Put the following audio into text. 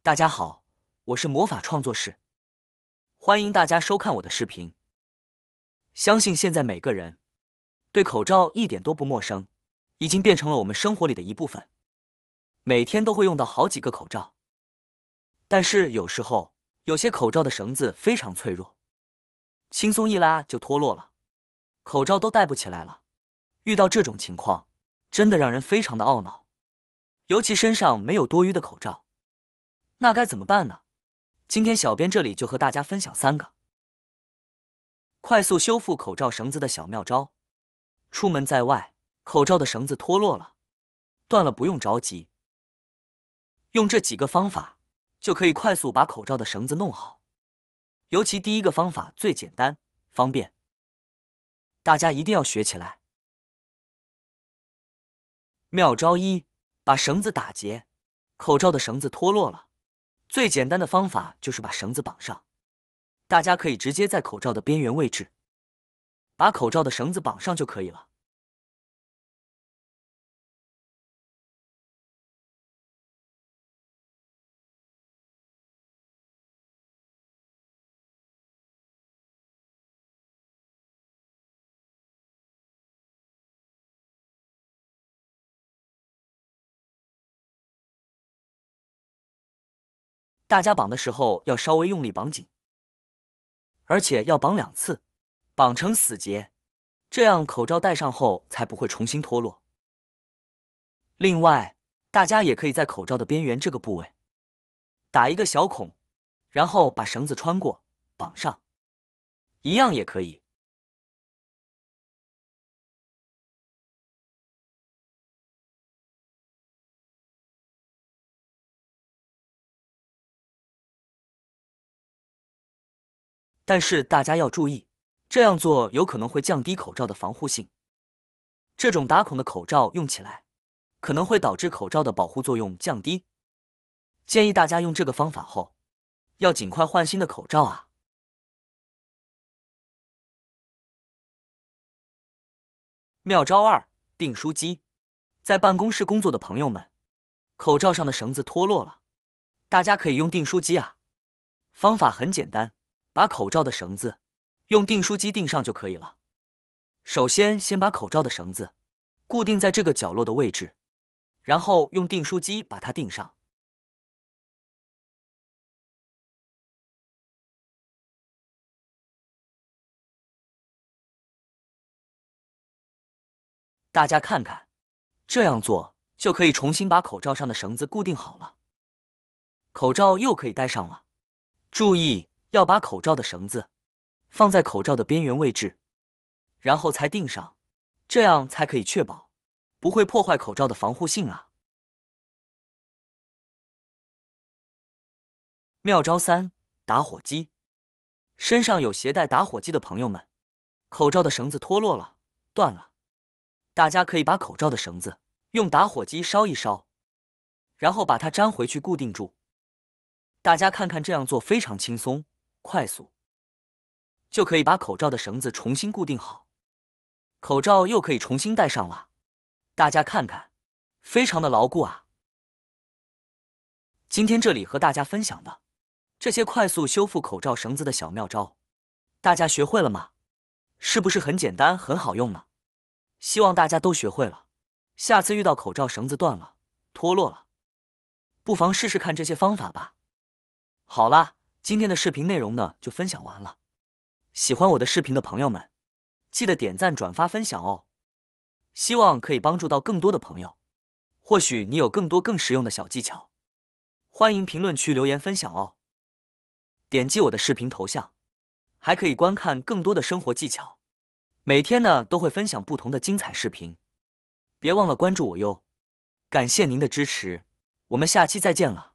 大家好，我是魔法创作室，欢迎大家收看我的视频。相信现在每个人对口罩一点都不陌生，已经变成了我们生活里的一部分，每天都会用到好几个口罩。但是有时候，有些口罩的绳子非常脆弱，轻松一拉就脱落了，口罩都戴不起来了。遇到这种情况，真的让人非常的懊恼，尤其身上没有多余的口罩，那该怎么办呢？今天小编这里就和大家分享3个快速修复口罩绳子的小妙招。出门在外，口罩的绳子脱落了、断了，不用着急，用这几个方法就可以快速把口罩的绳子弄好。尤其第一个方法最简单方便，大家一定要学起来。妙招1：把绳子打结。口罩的绳子脱落了，最简单的方法就是把绳子绑上。大家可以直接在口罩的边缘位置把口罩的绳子绑上就可以了。大家绑的时候要稍微用力绑紧，而且要绑2次，绑成死结，这样口罩戴上后才不会重新脱落。另外，大家也可以在口罩的边缘这个部位打一个小孔，然后把绳子穿过，绑上，一样也可以。但是大家要注意，这样做有可能会降低口罩的防护性。这种打孔的口罩用起来，可能会导致口罩的保护作用降低。建议大家用这个方法后，要尽快换新的口罩啊。妙招2：订书机。在办公室工作的朋友们，口罩上的绳子脱落了，大家可以用订书机啊。方法很简单，把口罩的绳子用订书机钉上就可以了。首先把口罩的绳子固定在这个角落的位置，然后用订书机把它钉上。大家看看，这样做就可以重新把口罩上的绳子固定好了，口罩又可以戴上了。注意要把口罩的绳子放在口罩的边缘位置，然后才钉上，这样才可以确保不会破坏口罩的防护性啊。妙招3：打火机。身上有携带打火机的朋友们，口罩的绳子脱落了、断了，大家可以把口罩的绳子用打火机烧一烧，然后把它粘回去固定住。大家看看，这样做非常轻松、快速，就可以把口罩的绳子重新固定好，口罩又可以重新戴上了。大家看看，非常的牢固啊。今天这里和大家分享的这些快速修复口罩绳子的小妙招，大家学会了吗？是不是很简单、很好用呢？希望大家都学会了，下次遇到口罩绳子断了、脱落了，不妨试试看这些方法吧。好啦，今天的视频内容呢就分享完了。喜欢我的视频的朋友们，记得点赞、转发、分享哦。希望可以帮助到更多的朋友。或许你有更多更实用的小技巧，欢迎评论区留言分享哦。点击我的视频头像，还可以观看更多的生活技巧。每天呢都会分享不同的精彩视频，别忘了关注我哟。感谢您的支持，我们下期再见了。